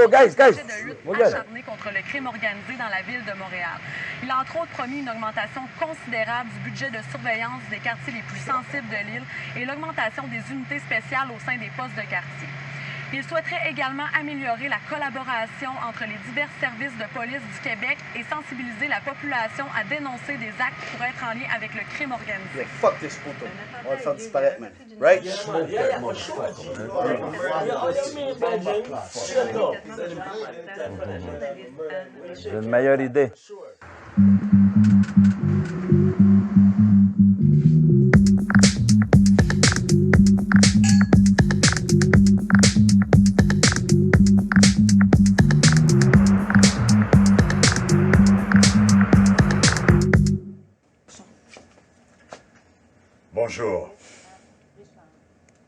Yo, guys, de lutte mon gars. acharnée contre le crime organisé dans la ville de Montréal. Il a entre autres promis une augmentation considérable du budget de surveillance des quartiers les plus sensibles de l'île et l'augmentation des unités spéciales au sein des postes de quartier. Il souhaiterait également améliorer la collaboration entre les divers services de police du Québec et sensibiliser la population à dénoncer des actes qui pourraient être en lien avec le crime organisé. Yeah, fuck this photo. On va le faire disparaître, man. Right? J'ai une meilleure idée. Bonjour.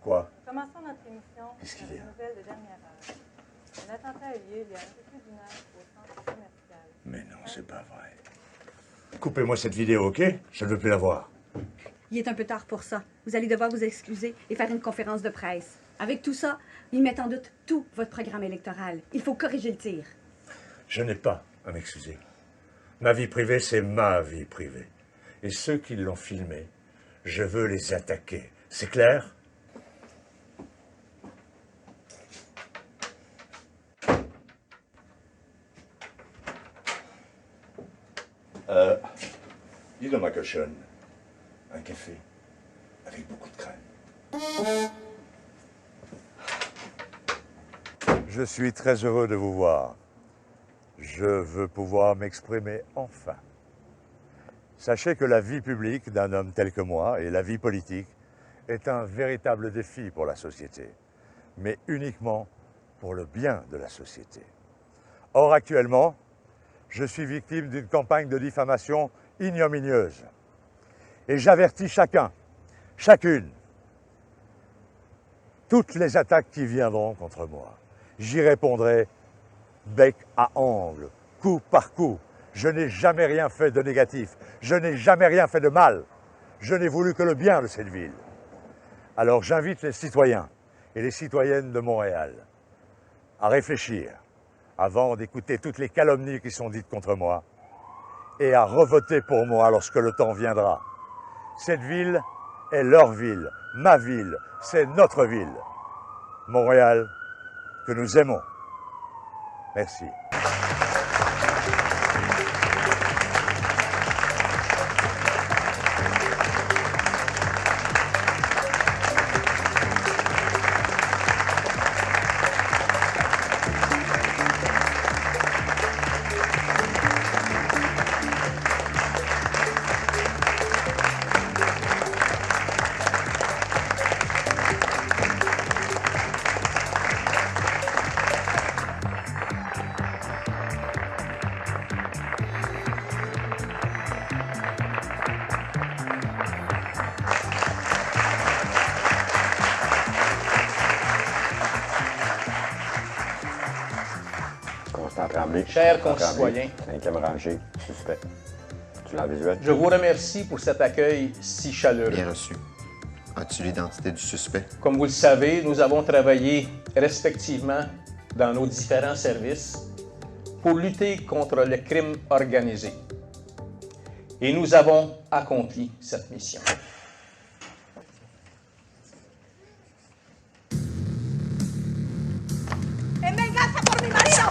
Quoi? Commençons notre émission Qu'est-ce qu'il avec y a? une nouvelle de dernière heure. Un attentat a eu lieu il y a un peu plus d'une heure au centre commercial. Mais non, c'est pas vrai. Coupez-moi cette vidéo, ok? Je ne veux plus la voir. Il est un peu tard pour ça. Vous allez devoir vous excuser et faire une conférence de presse. Avec tout ça, ils mettent en doute tout votre programme électoral. Il faut corriger le tir. Je n'ai pas à m'excuser. Ma vie privée, c'est ma vie privée. Et ceux qui l'ont filmé, je veux les attaquer. C'est clair? Dis donc, ma cochonne, un café avec beaucoup de crème. Je suis très heureux de vous voir. Je veux pouvoir m'exprimer enfin. Sachez que la vie publique d'un homme tel que moi et la vie politique est un véritable défi pour la société, mais uniquement pour le bien de la société. Or, actuellement, je suis victime d'une campagne de diffamation ignominieuse. Et j'avertis chacun, chacune, toutes les attaques qui viendront contre moi. J'y répondrai bec à angle, coup par coup. Je n'ai jamais rien fait de négatif. Je n'ai jamais rien fait de mal. Je n'ai voulu que le bien de cette ville. Alors j'invite les citoyens et les citoyennes de Montréal à réfléchir avant d'écouter toutes les calomnies qui sont dites contre moi et à revoter pour moi lorsque le temps viendra. Cette ville est leur ville, ma ville, c'est notre ville. Montréal, que nous aimons. Merci. Constant Tremblay. Chers Constant concitoyens, Tremblay, 5e rangée, suspect. Tu l'as en visuel? je vous remercie pour cet accueil si chaleureux. Bien reçu. As-tu l'identité du suspect? Comme vous le savez, nous avons travaillé respectivement dans nos différents services pour lutter contre le crime organisé. Et nous avons accompli cette mission. ¡En venganza por mi marido!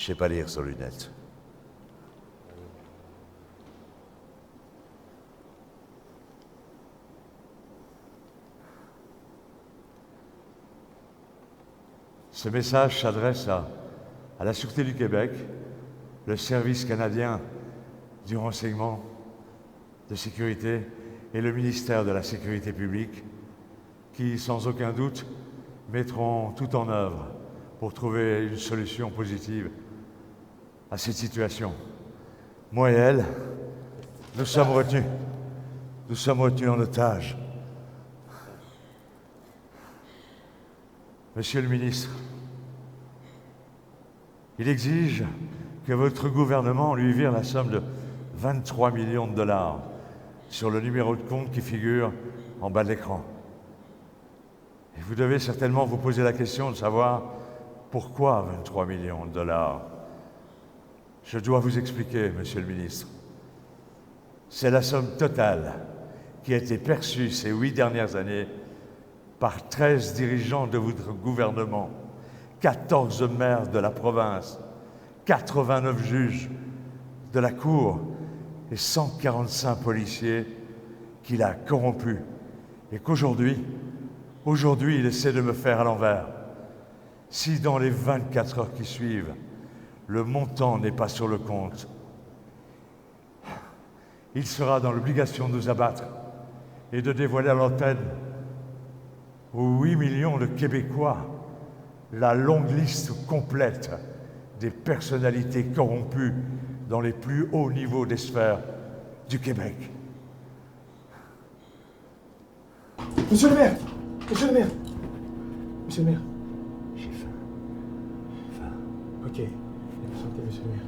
Je sais pas lire sans lunettes. Ce message s'adresse à la Sûreté du Québec, le Service canadien du renseignement, de sécurité et le ministère de la Sécurité publique, qui, sans aucun doute, mettront tout en œuvre pour trouver une solution positive à cette situation. Moi et elle, nous sommes retenus. Nous sommes retenus en otage. Monsieur le ministre, il exige que votre gouvernement lui vire la somme de 23 millions de dollars sur le numéro de compte qui figure en bas de l'écran. Et vous devez certainement vous poser la question de savoir pourquoi 23 millions de dollars. Je dois vous expliquer, monsieur le ministre. C'est la somme totale qui a été perçue ces 8 dernières années par 13 dirigeants de votre gouvernement, 14 maires de la province, 89 juges de la Cour et 145 policiers qu'il a corrompus et qu'aujourd'hui, il essaie de me faire à l'envers. Si dans les 24 heures qui suivent, le montant n'est pas sur le compte, il sera dans l'obligation de nous abattre et de dévoiler à l'antenne aux 8 millions de Québécois la longue liste complète des personnalités corrompues dans les plus hauts niveaux des sphères du Québec. Monsieur le maire! Monsieur le maire! Monsieur le maire! J'ai faim. Ok. Santé, monsieur le maire.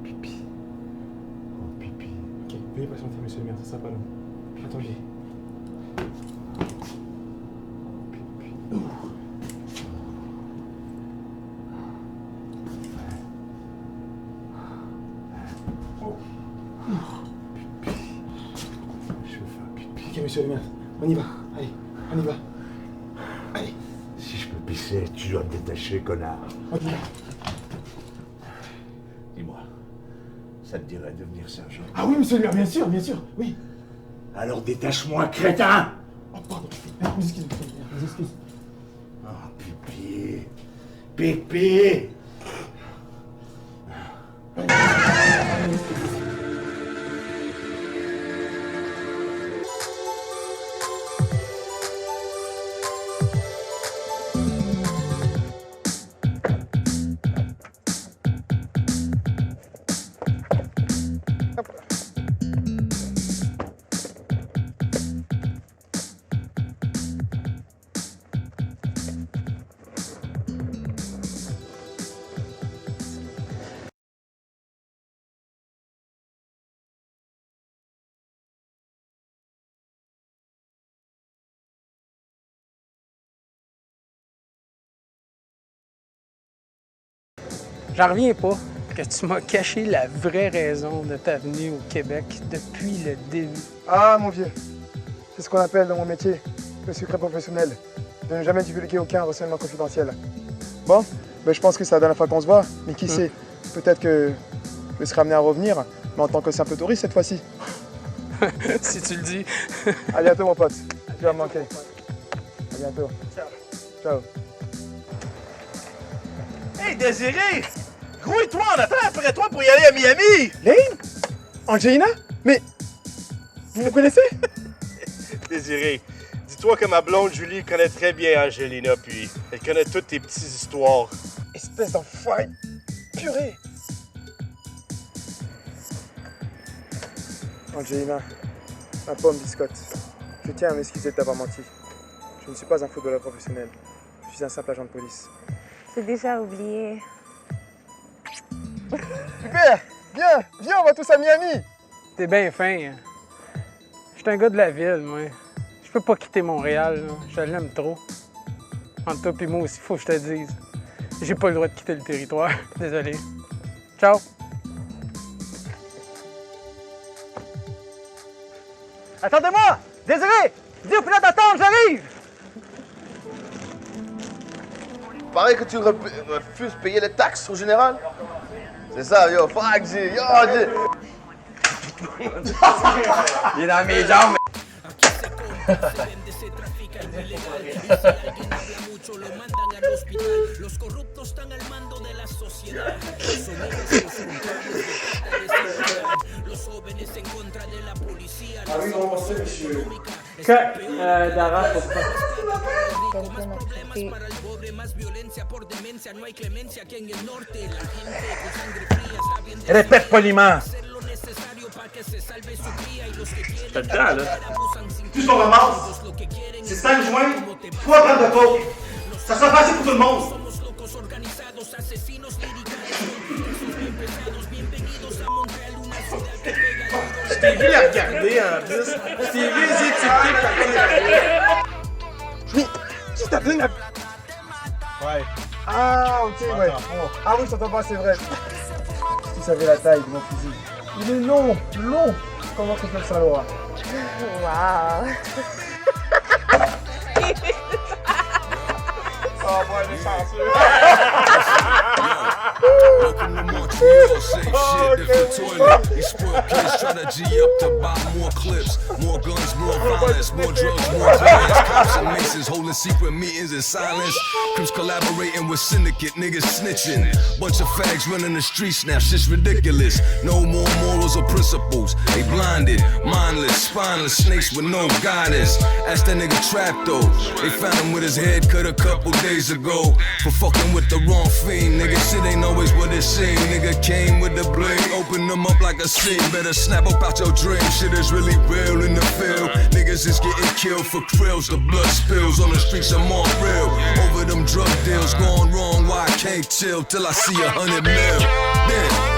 Pipi. Oh, pipi. Ok, veuillez patienter, monsieur le maire, ça sera pas long. Attendez. Ok, monsieur le maire, on y va. Allez, on y va. Allez. Si je peux pisser, tu dois me détacher, connard. On y va. Dis-moi, ça te dirait de devenir sergent? Ah oui, monsieur le maire, bien sûr, oui. Alors détache-moi, crétin! Oh, pardon. Mes excuses, monsieur le maire, mes excuses. Oh, pipi. Pipi. J'en reviens pas que tu m'as caché la vraie raison de ta venue au Québec depuis le début. Ah, mon vieux, c'est ce qu'on appelle dans mon métier le secret professionnel, de ne jamais divulguer aucun renseignement confidentiel. Bon, ben, je pense que c'est la dernière fois qu'on se voit, mais qui sait, peut-être que je serai amené à revenir, mais en tant que simple touriste cette fois-ci. Si tu le dis. À bientôt, mon pote, tu vas me manquer. À bientôt. Ciao. Ciao. Hey, Désiré! Grouille-toi, on attend après toi pour y aller à Miami! Lane? Angelina? Mais vous me connaissez? Désiré, dis-toi que ma blonde Julie connaît très bien Angelina, puis elle connaît toutes tes petites histoires. Espèce d'enfoiré! Purée! Angelina, ma pomme biscotte, je tiens à m'excuser de t'avoir menti. Je ne suis pas un footballeur professionnel. Je suis un simple agent de police. C'est déjà oublié. Super! Viens, on va tous à Miami! T'es bien fin. Hein? Je suis un gars de la ville, moi. Je peux pas quitter Montréal, là. Je l'aime trop. Entre toi et moi aussi, faut que je te dise. J'ai pas le droit de quitter le territoire. Désolé. Ciao! Attendez-moi! Désiré! Dis au pilote d'attendre, j'arrive! paraît que tu refuses de payer les taxes au général. C'est ça, yo, fuck, G. Yo, G. Il est dans mes jambes. Ah oui, on va passer, monsieur. Dara, faut pas. Répète poliment. T'as le temps, là. Plus qu'on ramasse, c'est 5 joints, 3 grammes de coke. Ça sera facile pour tout le monde. Je t'ai vu la regarder en plus. Je t'ai vu hésiter quand tu l'as Oui, tu t'as donné la... Ouais. Ah, ok, ouais. Ah oui, je t'entends pas, c'est vrai. Tu savais la taille de mon fusil. Il est long. Comment tu fais ça, Laura? Waouh. Oh, moi, j'ai chanceux. Welcome to Montreal, same shit, different toilet. These spoiled kids try to G up to buy more clips, more guns, more violence, more drugs, more violence. Cops and maces holding secret meetings in silence. Crips collaborating with syndicate, niggas snitching. Bunch of fags running the streets now, shit's ridiculous. No more morals or principles. They blinded, mindless, spineless snakes with no guidance. Ask that nigga Trap though. They found him with his head cut a couple days ago for fucking with the wrong fiend. Nigga, shit ain't always what it seemed. Nigga came with the bling, open them up like a scene. Better snap up out your dream. Shit is really real in the field. Niggas is getting killed for krills. The blood spills on the streets of Montreal. Over them drug deals going wrong. Why I can't chill till I see 100 mil. Damn.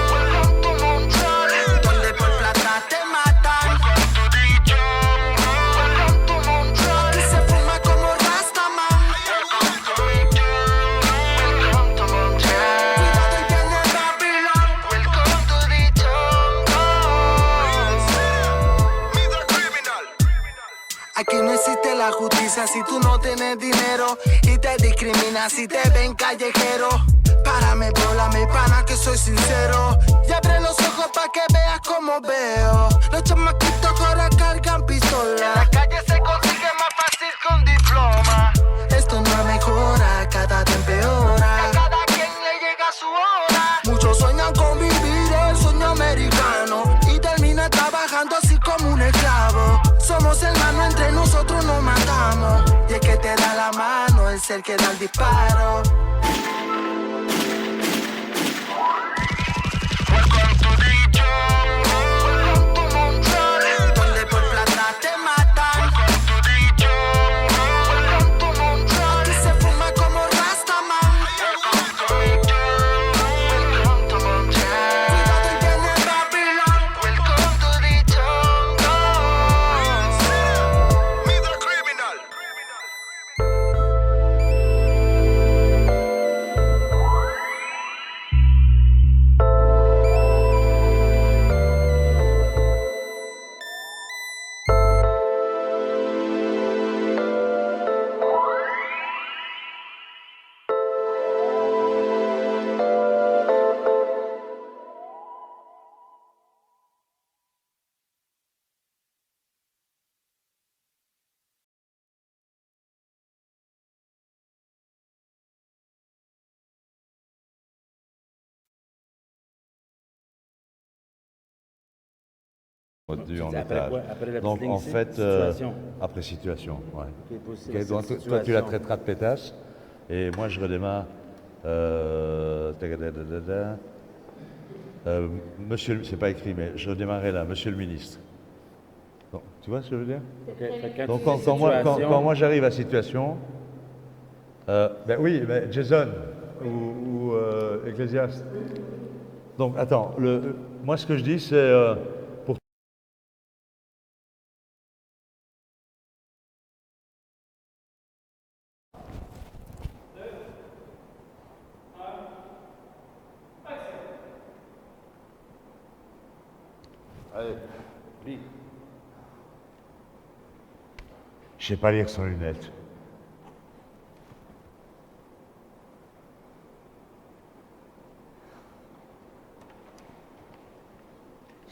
Aquí no existe la justicia si tú no tienes dinero y te discriminas si te ven callejero. Párame, bola, mi pana, que soy sincero. Y abre los ojos pa' que veas cómo veo. Los chamaquitos ahora cargan pistola. En la calle se consigue más fácil que un diploma. Esto no mejora, cada día empeora. A cada quien le llega su hora. Muchos sueñan con vivir el sueño americano y terminan trabajando así como un esclavo. Somos hermanos, entre nosotros nos matamos. Y el que te da la mano es el que da el disparo. Donde por plata te matan. Aquí se fuma como Rastaman. Cuidado y viene Babylon. Welcome to the jungle. Me the criminal. Retenu en Après otage. quoi? Après la Donc petite en ligne, fait, situation. après situation, ouais. Ok, pour Ok, donc, toi tu la situation. traiteras de pétasse et moi je redémarre. Monsieur, c'est pas écrit, mais je redémarrerai là, Monsieur le ministre. Donc, tu vois ce que je veux dire? Donc quand moi j'arrive à situation, ben oui, mais Jason ou Ecclésiaste. Donc attends, moi ce que je dis c'est pour Allez, vite. je sais pas lire sans lunettes.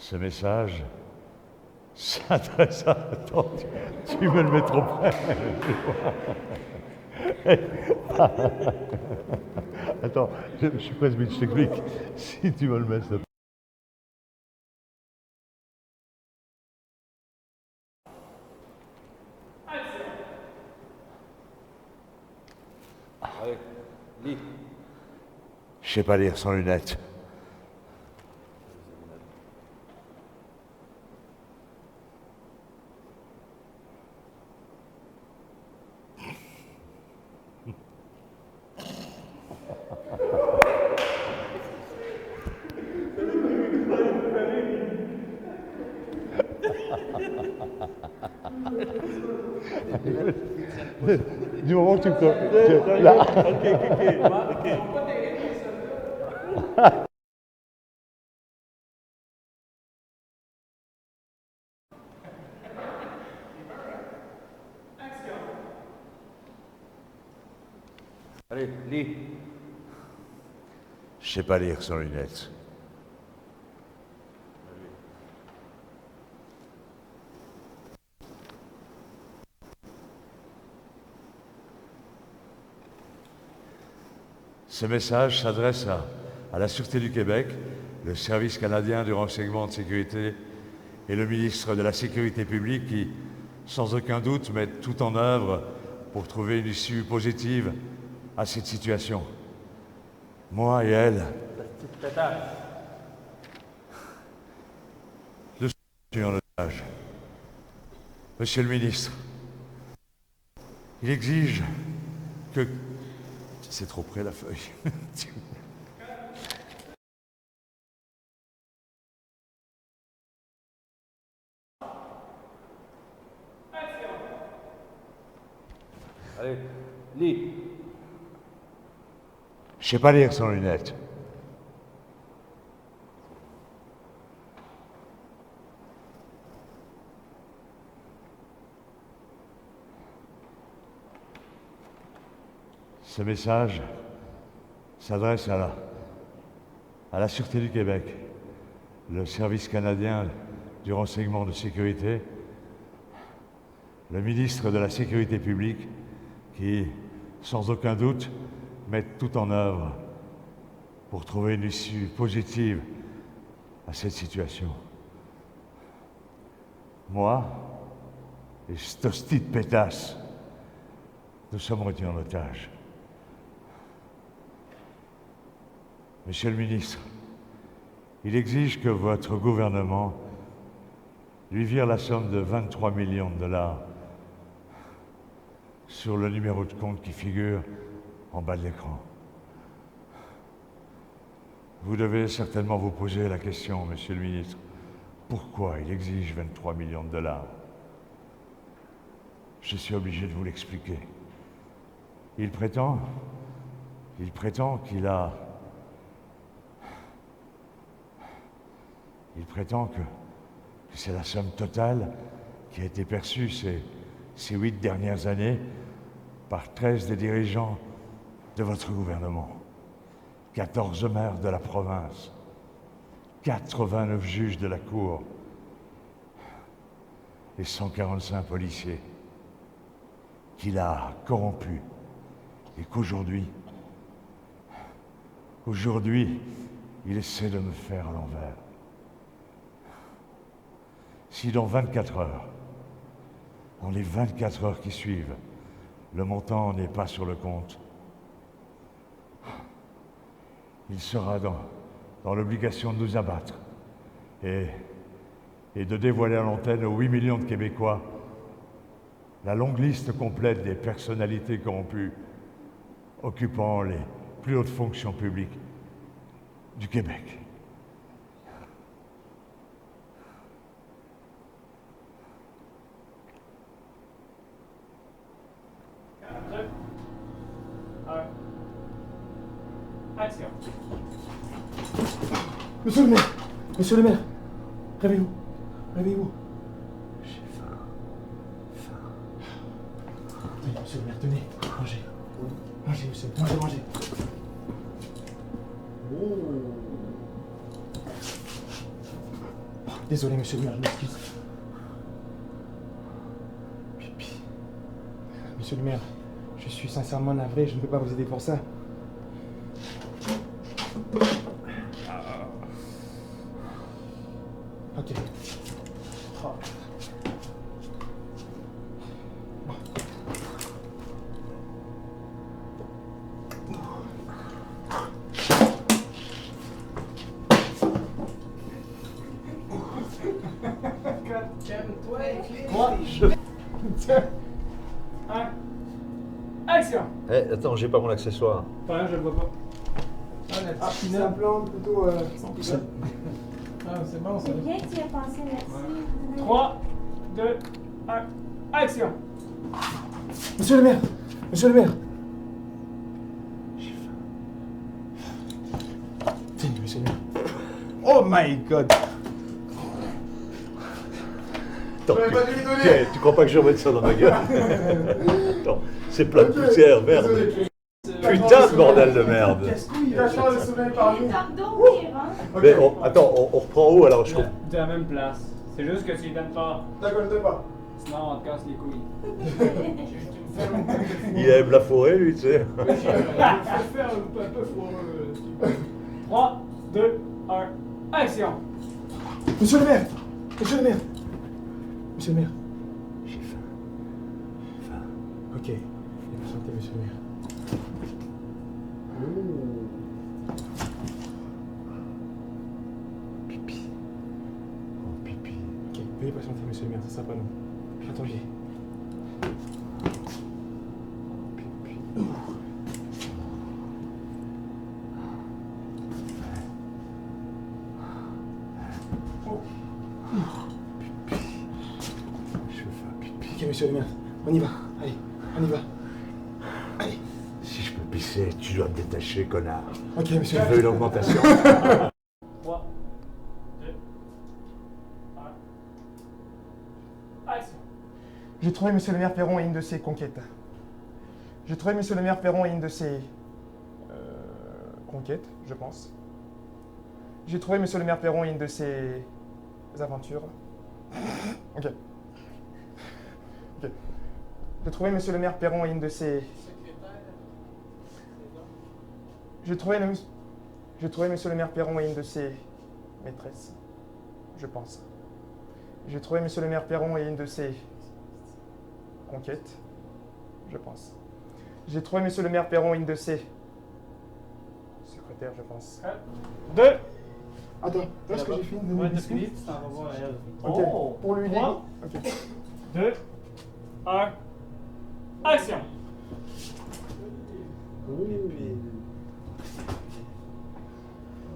Ce message s'adresse à... Attends, tu me le mets trop près. Attends, je suis presbyte, je t'explique. Si tu me le mets, s'il te plaît. Allez, lis. Je sais pas lire sans lunettes. Du moment que tu me... Là. Allez, lis. Je sais pas lire sans lunettes. Ce message s'adresse à la Sûreté du Québec, le Service canadien du renseignement de sécurité et le ministre de la Sécurité publique qui, sans aucun doute, mettent tout en œuvre pour trouver une issue positive à cette situation. Moi et elle, nous sommes en otage. Monsieur le ministre, il exige que... C'est trop près la feuille. Allez, lis. Je sais pas lire sans lunettes. Ce message s'adresse à la Sûreté du Québec, le Service canadien du renseignement de sécurité, le ministre de la Sécurité publique qui, sans aucun doute, mettent tout en œuvre pour trouver une issue positive à cette situation. Moi et cet hostie de pétasse, nous sommes retenus en otage. Monsieur le ministre, il exige que votre gouvernement lui vire la somme de 23 millions de dollars sur le numéro de compte qui figure en bas de l'écran. Vous devez certainement vous poser la question, monsieur le ministre, pourquoi il exige 23 millions de dollars? Je suis obligé de vous l'expliquer. Il prétend qu'il a... Il prétend que c'est la somme totale qui a été perçue ces 8 dernières années par 13 des dirigeants de votre gouvernement, 14 maires de la province, 89 juges de la Cour et 145 policiers qu'il a corrompus et qu'aujourd'hui, il essaie de me faire à l'envers. Si dans 24 heures, dans les 24 heures qui suivent, le montant n'est pas sur le compte, il sera dans l'obligation de nous abattre et de dévoiler à l'antenne aux 8 millions de Québécois la longue liste complète des personnalités corrompues occupant les plus hautes fonctions publiques du Québec. Action. Monsieur le maire! Monsieur le maire! Réveillez-vous! Réveillez-vous! J'ai faim. Tenez, monsieur le maire, tenez. Mangez. Mangez, monsieur. Mangez. Désolé, monsieur le maire, je m'excuse. Pipi. Monsieur le maire, je suis sincèrement navré, je ne peux pas vous aider pour ça. Ok. Oh. Action! Eh, attends, j'ai pas mon accessoire. Enfin, je le vois pas. C'est un plan plutôt... Ah, c'est bon, ça. C'est bien que tu aies pensé là-dessus. 3, 2, 1, action! Monsieur le maire! Monsieur le maire! Tenez, monsieur le maire. Oh my god! Attends, tu crois pas que je remette ça dans ma gueule? Attends, c'est plein de poussière, merde! Putain de bordel de merde! Il a changé de sommeil par nous. Mais attends, on reprend où alors? De la même place. C'est juste que tu lui donnes pas. D'accord, je te pas. Sinon, on te casse les couilles. Il aime la forêt, lui, tu sais. Je vais faire un peu foireux. 3, 2, 1, action! Monsieur le maire! Monsieur le maire! Monsieur le maire! J'ai faim. Faim. Ok. Patientez, monsieur le maire. Pipi. Oh, pipi. Ok, veuillez patienter, monsieur le maire, ça sera pas long. Attendez. Pipi. Ok, monsieur le maire, on y va. Allez, on y va. Allez. Si je peux pisser, tu dois me détacher, connard. Ok, monsieur. Tu veux une augmentation? 3, 2, 1, action! J'ai trouvé monsieur le maire Perron et une de ses conquêtes. J'ai trouvé monsieur le maire Perron et une de ses... conquêtes, je pense. J'ai trouvé monsieur le maire Perron et une de ses... aventures. Ok. Ok. J'ai trouvé monsieur le maire Perron et une de ses... J'ai trouvé monsieur le maire Perron et une de ses maîtresses, je pense. J'ai trouvé monsieur le maire Perron et une de ses conquêtes, je pense. J'ai trouvé monsieur le maire Perron et une de ses secrétaires, je pense. 2. Attends, est-ce que j'ai fini de donner Ouais, le t'as biscuit? fini, tu t'en vas voir à elle. Ok, Oh. pour lui 3, ok. 2, 1, action!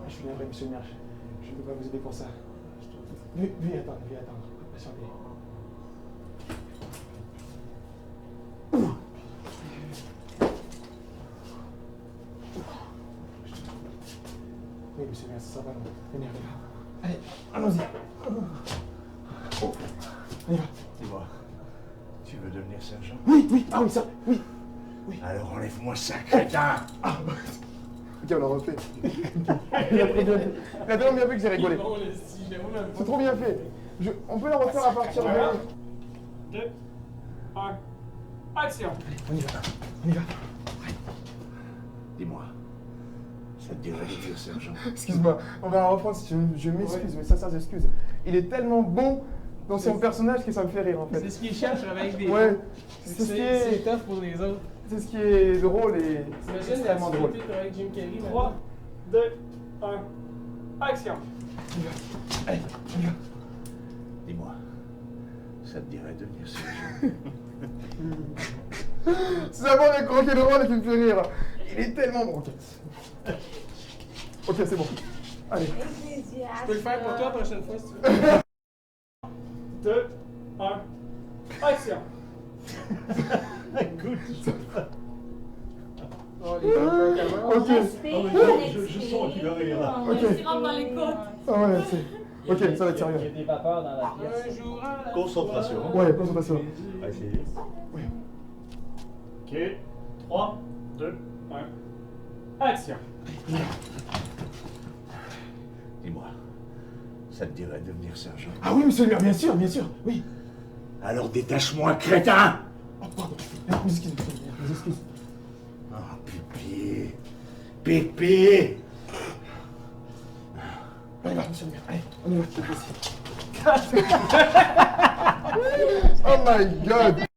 Je suis navré, monsieur le maire, je ne peux pas vous aider pour ça. Veuillez attendre, patientez. Oui, monsieur le maire, ça va, venez, allez, allons-y. On y va. Dis-moi, tu veux devenir sergent? Oui, ah oui, ça, oui. Alors enlève-moi ça, crétin! Ok, on en refait. Il a tellement bien vu que j'ai rigolé. C'est trop bien fait. On peut la refaire à partir de... 2, 1, action! On y va. Dis-moi, ça te dirait de devenir sergent? Excuse-moi, on va la reprendre si tu veux. Je m'excuse, mais sincères excuses. Il est tellement bon dans son personnage que ça me fait rire en fait. C'est ce qu'il cherche avec des Ouais, mots. c'est ce qui est... C'est tough pour les autres. C'est ce qui est drôle et T'imagines extrêmement la drôle. difficulté avec Jim Carrey. 3, 2, 1, action! Allez, on y va. Dis-moi, ça te dirait de devenir sergent? C'est d'abord le croquet de rôle qui me fait rire. Il est tellement bon. Ok, c'est bon. Allez. Je peux le faire pour toi la prochaine fois si tu veux. 2, 1, action! Oh, Ok. Je sens qu'il va rire là. Ok. Il rentre dans les côtes. Ah ouais, c'est... Ok, ça va être sérieux. Il y a des vapeurs dans la pièce. Concentration. Ouais, concentration. Allez, c'est... Oui. Ok. 3, 2, 1, action! Dis-moi, Ça te dirait de devenir sergent? Ah oui, monsieur le maire, bien sûr, oui. Alors détache-moi, crétin! Oh, pardon. Mes excuses, monsieur le maire, mes excuses. Ah, Pépé! Pépé! Allez, va, monsieur le maire, allez, on y va. Oh my God!